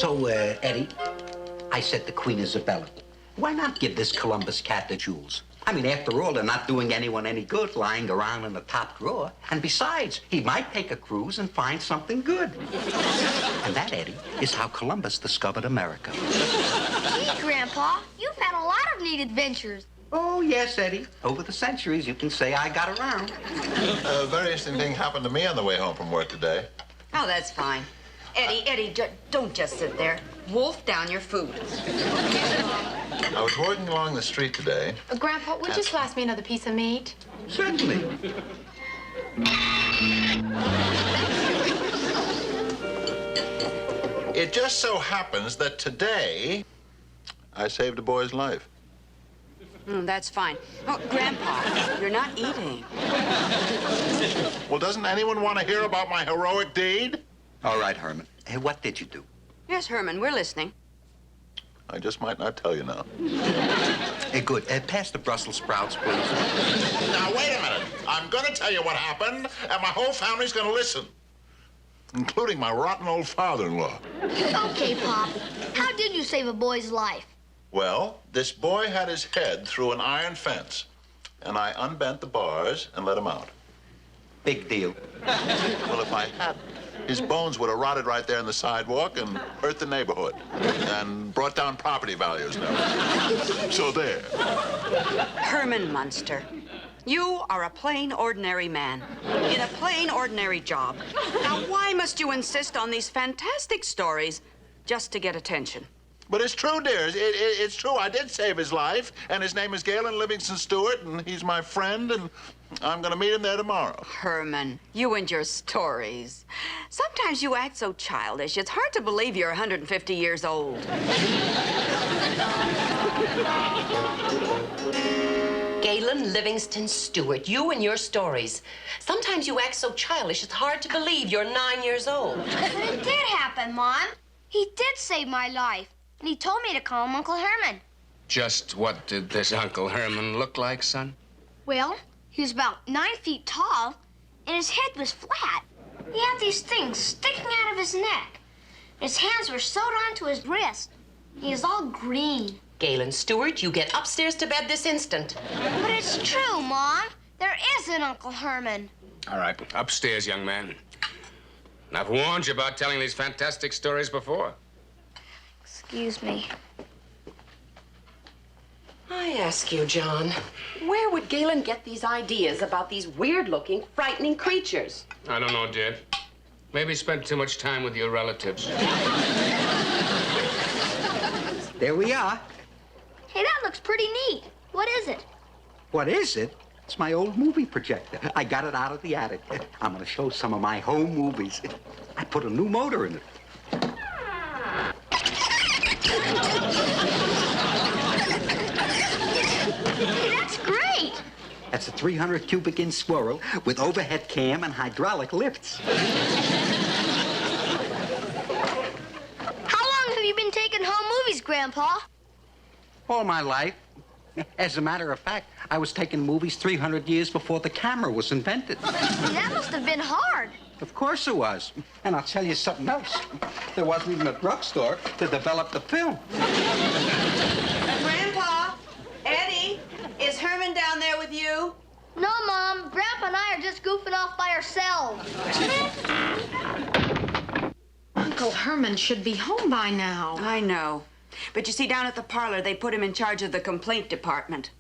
So, Eddie, I said to Queen Isabella, why not give this Columbus cat the jewels? I mean, after all, they're not doing anyone any good lying around in the top drawer. And besides, he might take a cruise and find something good. And that, Eddie, is how Columbus discovered America. Gee, Grandpa, you've had a lot of neat adventures. Oh, yes, Eddie. Over the centuries, you can say I got around. A very interesting thing happened to me on the way home from work today. Oh, that's fine. Eddie, don't just sit there. Wolf down your food. I was walking along the street today. Grandpa, would you slice me another piece of meat? Certainly. It just so happens that today I saved a boy's life. That's fine. Oh, Grandpa, you're not eating. Well, doesn't anyone want to hear about my heroic deed? All right, Herman. Hey, what did you do? Yes, Herman, we're listening. I just might not tell you now. Hey, good. Pass the Brussels sprouts, please. Now, wait a minute. I'm going to tell you what happened, and my whole family's going to listen, including my rotten old father-in-law. Okay, Pop. How did you save a boy's life? Well, this boy had his head through an iron fence, and I unbent the bars and let him out. Big deal. Well, if I hadn't, his bones would have rotted right there in the sidewalk and hurt the neighborhood and brought down property values now. So there. Herman Munster, you are a plain, ordinary man in a plain, ordinary job. Now, why must you insist on these fantastic stories just to get attention? But it's true, dear. It's true. I did save his life, and his name is Galen Livingston Stewart, and he's my friend, and I'm going to meet him there tomorrow. Herman, you and your stories. Sometimes you act so childish. It's hard to believe you're 150 years old. Galen Livingston Stewart, you and your stories. Sometimes you act so childish, it's hard to believe you're 9 years old. But it did happen, Mom. He did save my life. And he told me to call him Uncle Herman. Just what did this Uncle Herman look like, son? Well, he was about 9 feet tall, and his head was flat. He had these things sticking out of his neck. His hands were sewed onto his wrist. He was all green. Galen Stewart, you get upstairs to bed this instant. But it's true, Mom. There is an Uncle Herman. All right, upstairs, young man. And I've warned you about telling these fantastic stories before. Excuse me. I ask you, John, where would Galen get these ideas about these weird-looking, frightening creatures? I don't know, dear. Maybe he spent too much time with your relatives. There we are. Hey, that looks pretty neat. What is it? What is it? It's my old movie projector. I got it out of the attic. I'm going to show some of my home movies. I put a new motor in it. Hey, that's great. That's a 300 cubic inch squirrel with overhead cam and hydraulic lifts. How long have you been taking home movies, Grandpa? All my life. As a matter of fact, I was taking movies 300 years before the camera was invented. That must have been hard. Of course it was. And I'll tell you something else. There wasn't even a drugstore to develop the film. Grandpa, Eddie, is Herman down there with you? No, Mom. Grandpa and I are just goofing off by ourselves. Uncle Herman should be home by now. I know. But you see, down at the parlor, they put him in charge of the complaint department.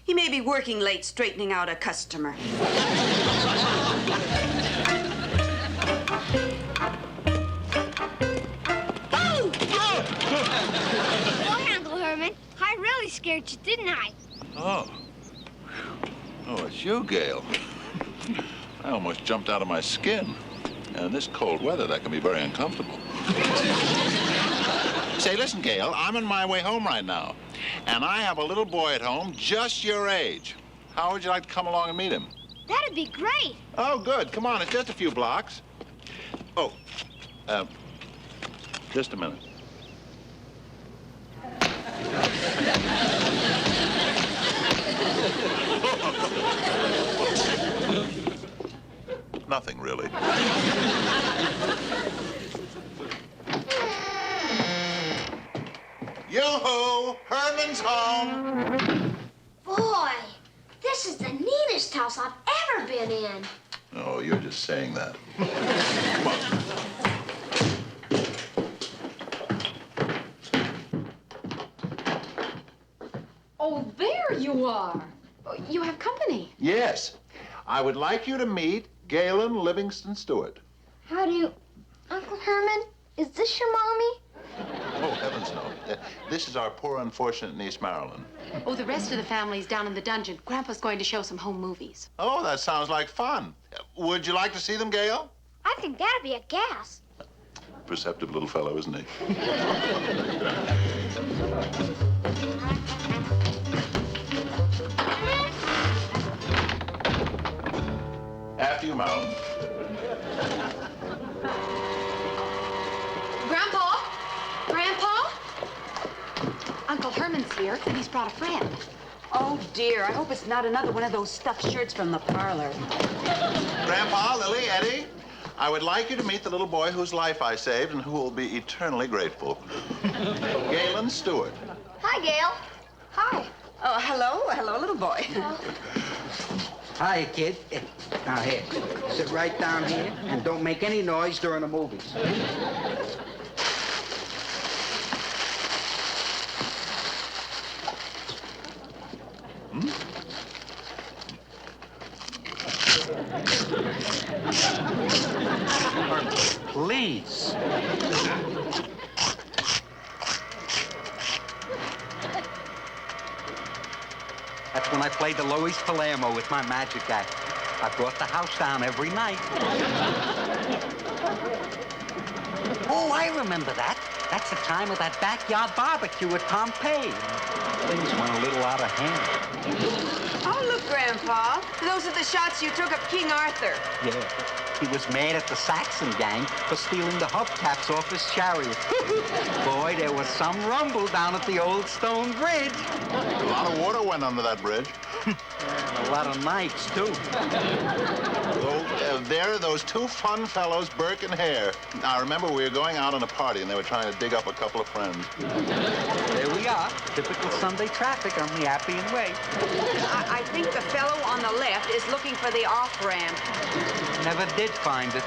He may be working late straightening out a customer. Boy, Uncle Herman, I really scared you, didn't I? Oh. Oh, it's you, Gail. I almost jumped out of my skin. And in this cold weather, that can be very uncomfortable. Say, listen, Gail, I'm on my way home right now. And I have a little boy at home just your age. How would you like to come along and meet him? That'd be great. Oh, good. Come on, it's just a few blocks. Oh, just a minute. Nothing, really. Yoo-hoo! Herman's home! Boy, this is the neatest house I've ever been in. Oh, you're just saying that. Come on. Oh, there you are. You have company. Yes. I would like you to meet Galen Livingston Stewart. How do you... Uncle Herman, is this your mommy? Oh, heavens no. This is our poor, unfortunate niece, Marilyn. Oh, the rest of the family's down in the dungeon. Grandpa's going to show some home movies. Oh, that sounds like fun. Would you like to see them, Gail? I think that'd be a gas. Perceptive little fellow, isn't he? After you, Marilyn. Grandpa? Grandpa? Uncle Herman's here, and he's brought a friend. Oh, dear. I hope it's not another one of those stuffed shirts from the parlor. Grandpa, Lily, Eddie, I would like you to meet the little boy whose life I saved and who will be eternally grateful. Galen Stewart. Hi, Gail. Hi. Oh, hello. Hello, little boy. Hi, kid. Now, here. Sit right down here and don't make any noise during the movies. Please. That's when I played the Luis Palermo with my magic act. I brought the house down every night. Oh, I remember that. That's the time of that backyard barbecue at Pompeii. Things went a little out of hand. Oh, look, Grandpa. Those are the shots you took of King Arthur. Yeah. He was mad at the Saxon gang for stealing the hubcaps off his chariot. Boy, there was some rumble down at the old stone bridge. A lot of water went under that bridge. And a lot of nights, too. There are those two fun fellows, Burke and Hare. Now, I remember we were going out on a party, and they were trying to dig up a couple of friends. There we are. Typical Sunday traffic on the Appian Way. I think the fellow on the left is looking for the off-ramp. Never did find it.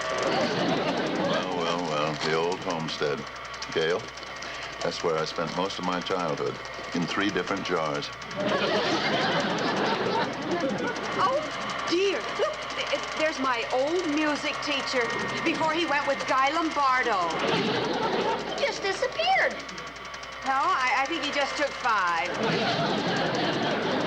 Well, the old homestead. Gail, that's where I spent most of my childhood, in 3 different jars. Oh, dear. Look, there's my old music teacher before he went with Guy Lombardo. He just disappeared. No, I think he just took 5.